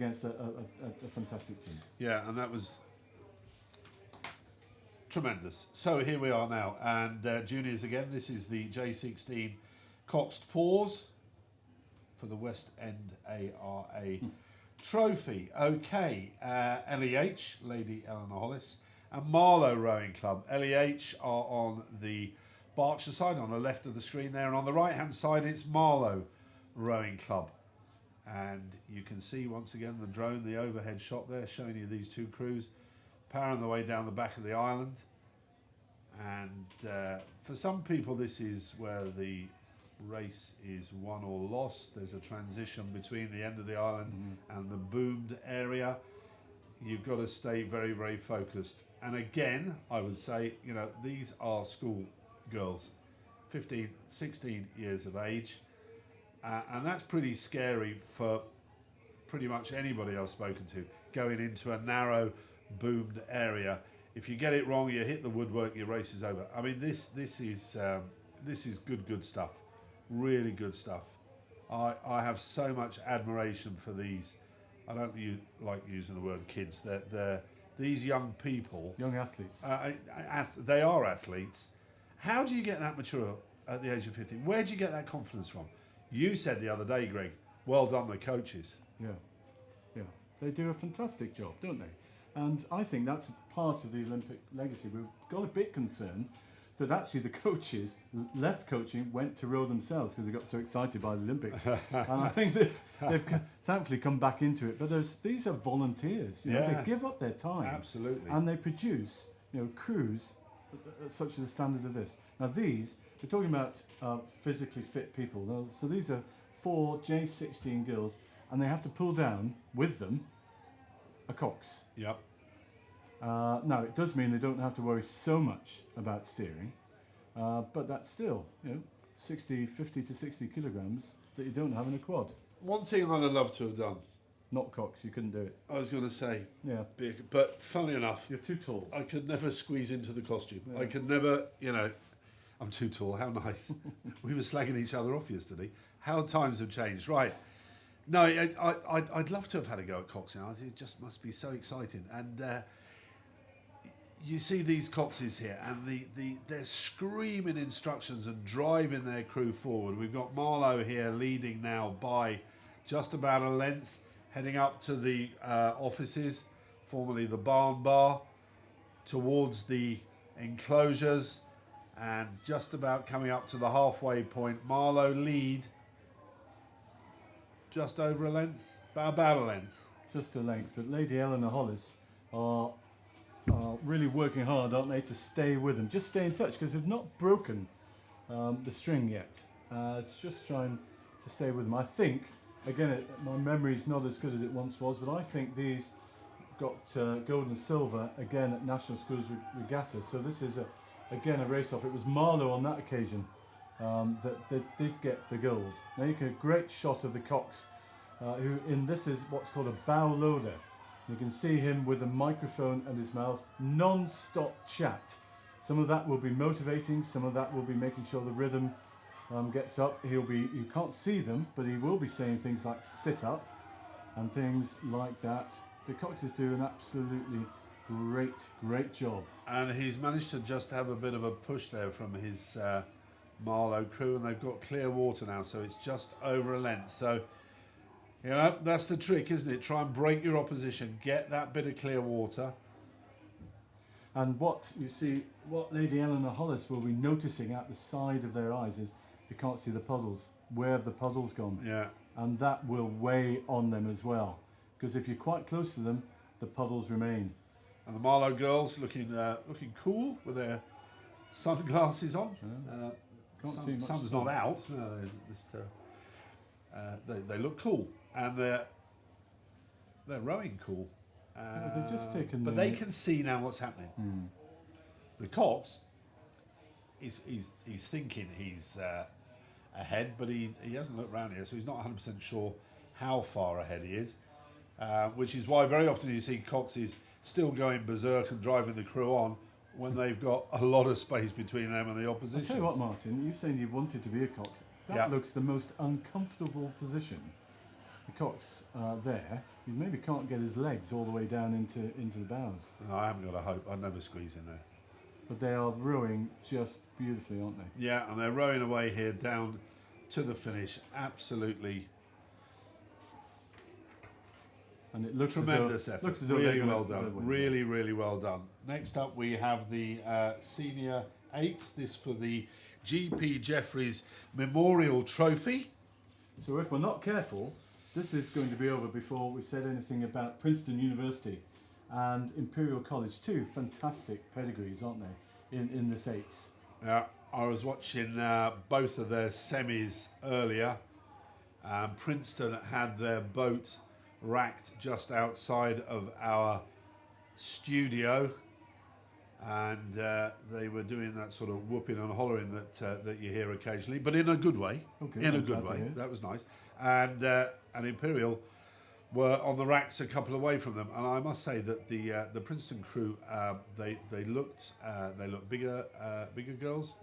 against a fantastic team. Yeah, and that was tremendous. So here we are now, and juniors again. This is the J16 Coxed Fours for the West End ARA Trophy. Okay, LEH, Lady Eleanor Hollis, and Marlow Rowing Club. LEH are on the Berkshire side, on the left of the screen there, and on the right-hand side it's Marlow Rowing Club. And you can see once again the drone, the overhead shot there, showing you these two crews powering the way down the back of the island. And for some people this is where the race is won or lost. There's a transition between the end of the island and the boomed area. You've got to stay very, very focused. And again, I would say, you know, these are school girls, 15, 16 years of age. And that's pretty scary for pretty much anybody I've spoken to, going into a narrow, boomed area. If you get it wrong, you hit the woodwork, your race is over. I mean, this is good stuff. Really good stuff. I have so much admiration for these. I don't like using the word kids. They're these young people. Young athletes. They are athletes. How do you get that mature at the age of 15? Where do you get that confidence from? You said the other day, Greg, well done the coaches. Yeah. They do a fantastic job, don't they? And I think that's part of the Olympic legacy. We've got a bit concerned that actually the coaches left coaching, went to row themselves because they got so excited by the Olympics. And I think they've thankfully come back into it. But these are volunteers. You know, they give up their time. Absolutely. And they produce, you know, crews at such a standard of this. Now these, we're talking about physically fit people. Now, so these are 4 J16 girls, and they have to pull down with them a Cox. Yep. Now it does mean they don't have to worry so much about steering, but that's still, you know, 50 to 60 kilograms that you don't have in a quad. One thing that I'd love to have done. Not Cox, you couldn't do it. I was going to say, yeah, big, but funnily enough, you're too tall. I could never squeeze into the costume. Yeah. I could never, you know, I'm too tall. How nice. We were slagging each other off yesterday. How times have changed. Right. No, I'd love to have had a go at Cox now. It just must be so exciting. And you see these Coxes here, and they're screaming instructions and driving their crew forward. We've got Marlow here leading now by just about a length, heading up to the offices, formerly the barn bar, towards the enclosures, and just about coming up to the halfway point. Marlow lead just over a length, about a length. Just a length, but Lady Eleanor Hollis are really working hard, aren't they, to stay with them. Just stay in touch, because they've not broken the string yet. It's just trying to stay with them. I think, again, my memory's not as good as it once was, but I think these got gold and silver again at National Schools Regatta. So this is again a race off. It was Marlow on that occasion that did get the gold. Now you get a great shot of the Cox, this is what's called a bow loader. You can see him with a microphone at his mouth, non-stop chat. Some of that will be motivating, some of that will be making sure the rhythm gets up. You can't see them, but he will be saying things like sit up and things like that. The Coxes do an absolutely great job. And he's managed to just have a bit of a push there from his Marlow crew, and they've got clear water now, so it's just over a length. So, you know, that's the trick, isn't it? Try and break your opposition, get that bit of clear water. And what Lady Eleanor Hollis will be noticing at the side of their eyes is they can't see the puddles. Where have the puddles gone? Yeah. And that will weigh on them as well, because if you're quite close to them, the puddles remain. And the Marlow girls looking cool with their sunglasses on. Can't see much sun's sun. not out. No, they look cool, and they're rowing cool. They've just taken. But they can see now what's happening. The Cox, he's thinking he's ahead, but he hasn't looked around here, so he's not 100% sure how far ahead he is. Which is why very often you see Coxes still going berserk and driving the crew on when they've got a lot of space between them and the opposition. I'll tell you what, Martin, you saying you wanted to be a Cox, that looks the most uncomfortable position. The Cox there, You maybe can't get his legs all the way down into the bows. No, I haven't got a hope. I'd never squeeze in there. But they are rowing just beautifully, aren't they? Yeah, and they're rowing away here down to the finish. Absolutely And it looks tremendous as though, effort. looks as though Really they're well gonna done. win. Really, really well done. Next up, we have the senior eights. This for the GP Jeffreys Memorial Trophy. So if we're not careful, this is going to be over before we've said anything about Princeton University and Imperial College. Two fantastic pedigrees, aren't they, in this eights? I was watching both of their semis earlier. Princeton had their boat racked just outside of our studio, and they were doing that sort of whooping and hollering that you hear occasionally, but in a good way. Okay, In a I'm good glad to way. hear. That was nice. And Imperial were on the racks a couple away from them, and I must say that the Princeton crew they looked bigger girls.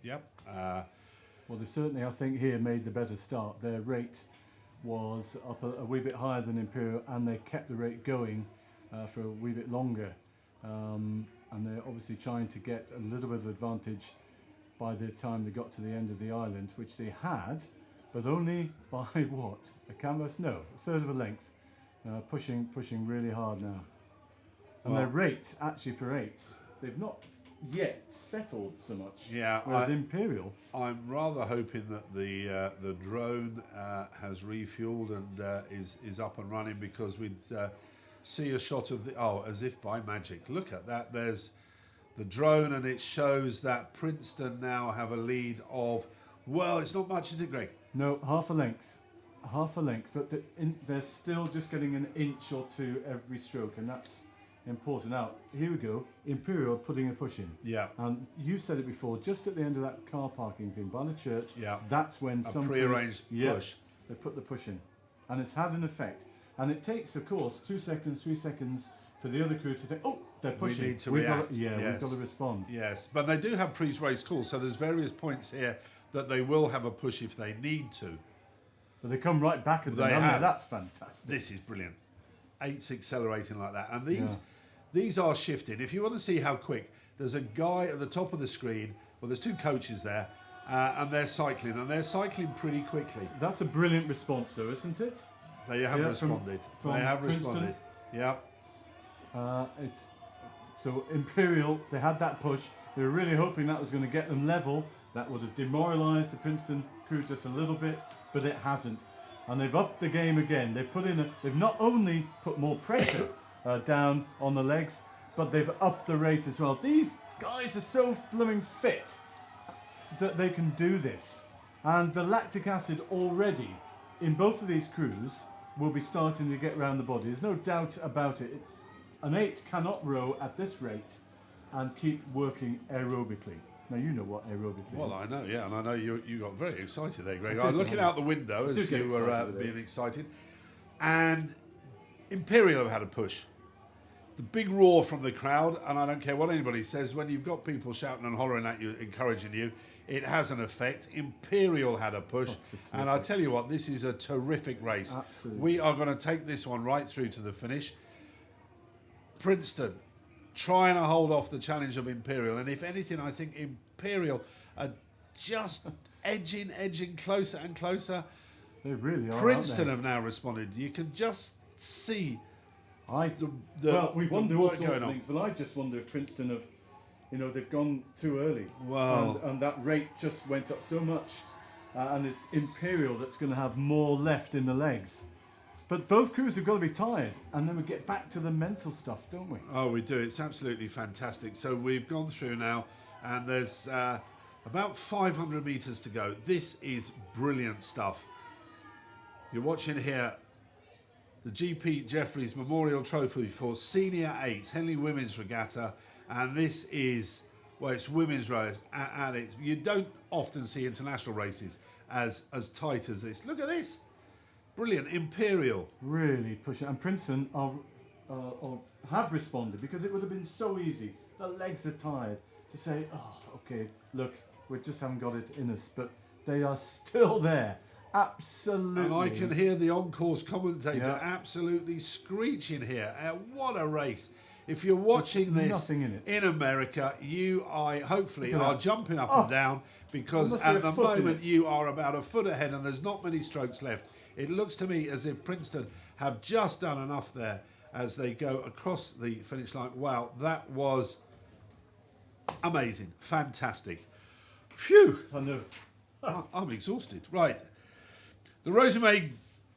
Yep. Well, they certainly, I think, here made the better start. Their rate was up a wee bit higher than Imperial, and they kept the rate going for a wee bit longer. And they're obviously trying to get a little bit of advantage by the time they got to the end of the island, which they had, but only by what? A canvas? No, a third of a length. Pushing really hard now. And their rate, actually for eights, they've not yet settled so much. Yeah, Whereas Imperial, I'm rather hoping that the drone has refueled and is up and running, because we'd see a shot of as if by magic. Look at that. There's the drone, and it shows that Princeton now have a lead of, well, it's not much, is it, Greg? no, half a length, but they're still just getting an inch or two every stroke, and that's important. Now, here we go. Imperial putting a push in. Yeah. And you said it before, just at the end of that car parking thing by the church, Yeah. that's when A some prearranged crews- push. they put the push in. And it's had an effect. And it takes, of course, 2 seconds, 3 seconds for the other crew to think, oh, they're pushing. need to We've react. Got, yeah, Yes. we've got to respond. Yes, but they do have pre-race calls, so there's various points here that they will have a push if they need to. But they come right back at them, They haven't have. That's fantastic. This is brilliant. Eights accelerating like that, and these are shifting. If you want to see how quick, there's a guy at the top of the screen. Well, there's two coaches there, and they're cycling pretty quickly. That's a brilliant response, though, isn't it? They have responded. from They have Princeton. responded. Yeah. It's so Imperial. They had that push. They were really hoping that was going to get them level. That would have demoralised the Princeton crew just a little bit, but it hasn't. And they've upped the game again. They've put in. They've not only put more pressure down on the legs, but they've upped the rate as well. These guys are so blooming fit that they can do this. And the lactic acid already in both of these crews will be starting to get round the body. There's no doubt about it. An 8 cannot row at this rate and keep working aerobically. Now you know what aerobically Well, is. I know, yeah, and I know you got very excited there, Greg. I I was did, looking I out the window did as get you were excited with being it. excited, and Imperial have had a push. The big roar from the crowd, and I don't care what anybody says, when you've got people shouting and hollering at you, encouraging you, it has an effect. Imperial had a push, and I tell you what, this is a terrific race. Absolutely. We are going to take this one right through to the finish. Princeton trying to hold off the challenge of Imperial, and if anything, I think Imperial are just edging closer and closer. They really are. Princeton aren't have now responded. You can just see they? I the well, we the wonder all work sorts going of on. things, but I just wonder if Princeton have, they've gone too early. Wow. And that rate just went up so much, and it's Imperial that's going to have more left in the legs. But both crews have got to be tired, and then we get back to the mental stuff, don't we? Oh, we do. It's absolutely fantastic. So we've gone through now, and there's about 500 metres to go. This is brilliant stuff. You're watching here the GP Jeffreys Memorial Trophy for Senior 8 Henley Women's Regatta, and this is, well, it's women's race, and it's, you don't often see international races as tight as this. Look at this. Brilliant. Imperial. Really pushing, and Princeton have responded, because it would have been so easy. The legs are tired to say, "Oh, okay, look, we just haven't got it in us," but they are still there, Absolutely. And I can hear the on-course commentator Yeah. absolutely screeching here. What a race. If you're watching There's this nothing in it. America, you hopefully Look at are that. jumping up Oh, and down, because there must be at a the foot in moment it. you are about a foot ahead and there's not many strokes left. It looks to me as if Princeton have just done enough there as they go across the finish line. Wow, that was amazing. Fantastic. Phew. I know. I'm exhausted. Right. The Rosamay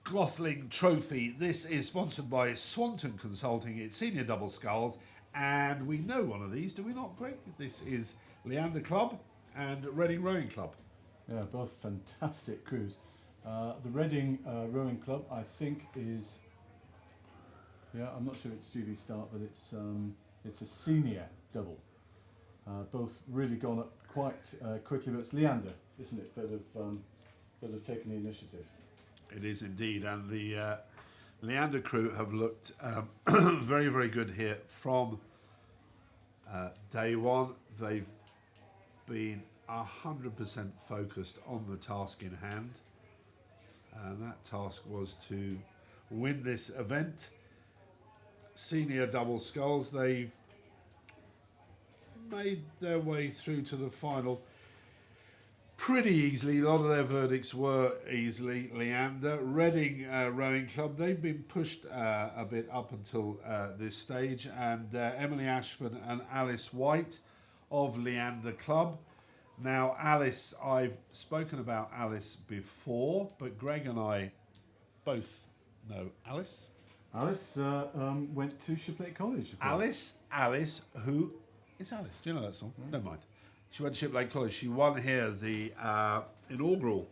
Glothling Trophy. This is sponsored by Swanton Consulting. It's senior double sculls. And we know one of these, do we not, Greg? This is Leander Club and Reading Rowing Club. Yeah, both fantastic crews. The Reading Rowing Club, I think, is... Yeah, I'm not sure it's GB Start, but it's a senior double. Both really gone up quite quickly, but it's Leander, isn't it, that have taken the initiative. It is indeed, and the Leander crew have looked very, very good here from day one. They've been 100% focused on the task in hand, and that task was to win this event. Senior double sculls, they've made their way through to the final pretty easily. A lot of their verdicts were easily. Leander, Reading Rowing Club, they've been pushed a bit up until this stage, and Emily Ashford and Alice White of Leander Club. Now Alice, I've spoken about Alice before, but Greg and I both know Alice. Alice went to Shipley College. Of course. Alice, who is Alice? Do you know that song? Never mind. She went to Shipley College. She won here the inaugural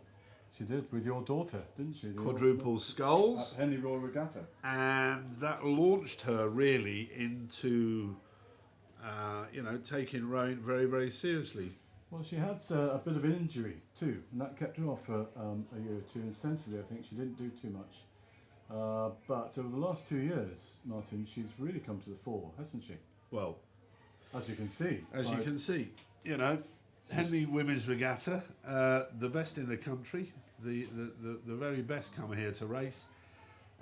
She did, with your daughter, didn't she? quadruple sculls, At Henley Royal Regatta. and that launched her really into, taking rowing very, very seriously. Well, she had a bit of an injury too, and that kept her off for a year or two, and sensibly I think she didn't do too much. But over the last 2 years, Martin, she's really come to the fore, hasn't she? Well, As you can see. as you can see, Henley Women's Regatta, the best in the country, the very best come here to race,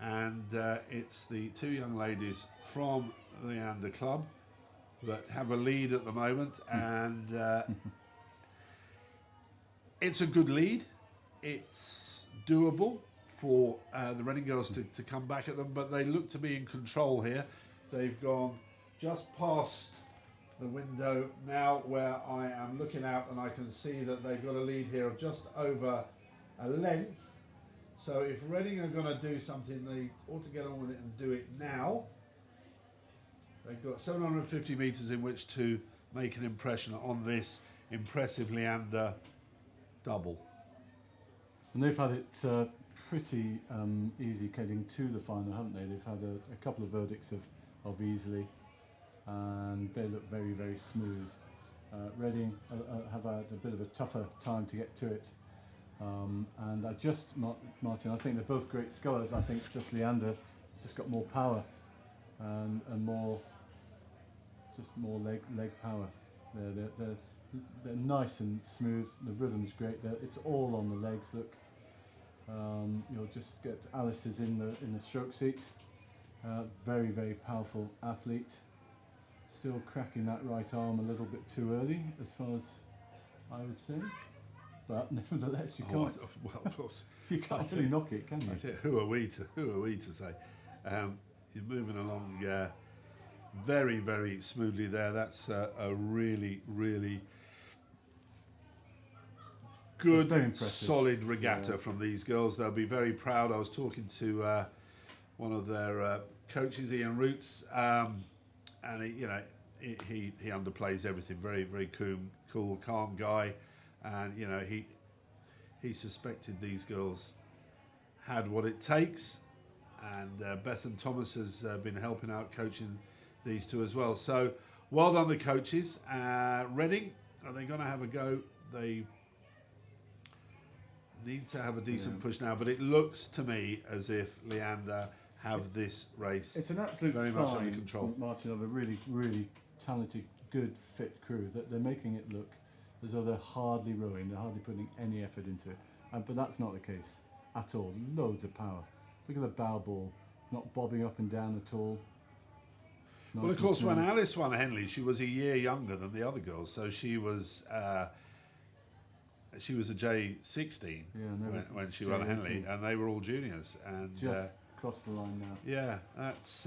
and it's the two young ladies from Leander Club that have a lead at the moment, and it's a good lead. It's doable for the Reading girls to come back at them, but they look to be in control here. They've gone just past the window now where I am looking out, and I can see that they've got a lead here of just over a length. So if Reading are going to do something, they ought to get on with it and do it now. They've got 750 metres in which to make an impression on this impressive Leander double. And they've had it pretty easy getting to the final, haven't they? They've had a couple of verdicts of easily, and they look very, very smooth. Reading have had a bit of a tougher time to get to it. And Martin, I think they're both great scullers. I think just Leander just got more power and more leg power. They're nice and smooth. The rhythm's great. It's all on the legs. Look, you'll just get Alice is in the stroke seat. Very, very powerful athlete. Still cracking that right arm a little bit too early, as far as I would say. But nevertheless, you can't. You can't really knock it, can you? That's it. Who are we to say? You're moving along very, very smoothly there. That's a really, really good, very impressive. solid regatta from these girls. They'll be very proud. I was talking to one of their coaches, Ian Roots, and he underplays everything. Very, very cool, calm guy. And he suspected these girls had what it takes, and Bethan Thomas has been helping out, coaching these two as well. So well done the coaches. Reading, are they going to have a go? They need to have a decent push now, but it looks to me as if Leander have this race. It's an absolute very sign, much under control, Martin, of a really, really talented, good, fit crew, that they're making it look as though they're hardly rowing, they're hardly putting any effort into it. But that's not the case. at all. Loads of power. Look at the bow ball, not bobbing up and down at all. Well, Nice of and course, when smooth. Alice won Henley, she was a year younger than the other girls, so she was a J16 Yeah, and they were when she won Henley, J18. and they were all juniors. And Just crossed the line now. yeah, that's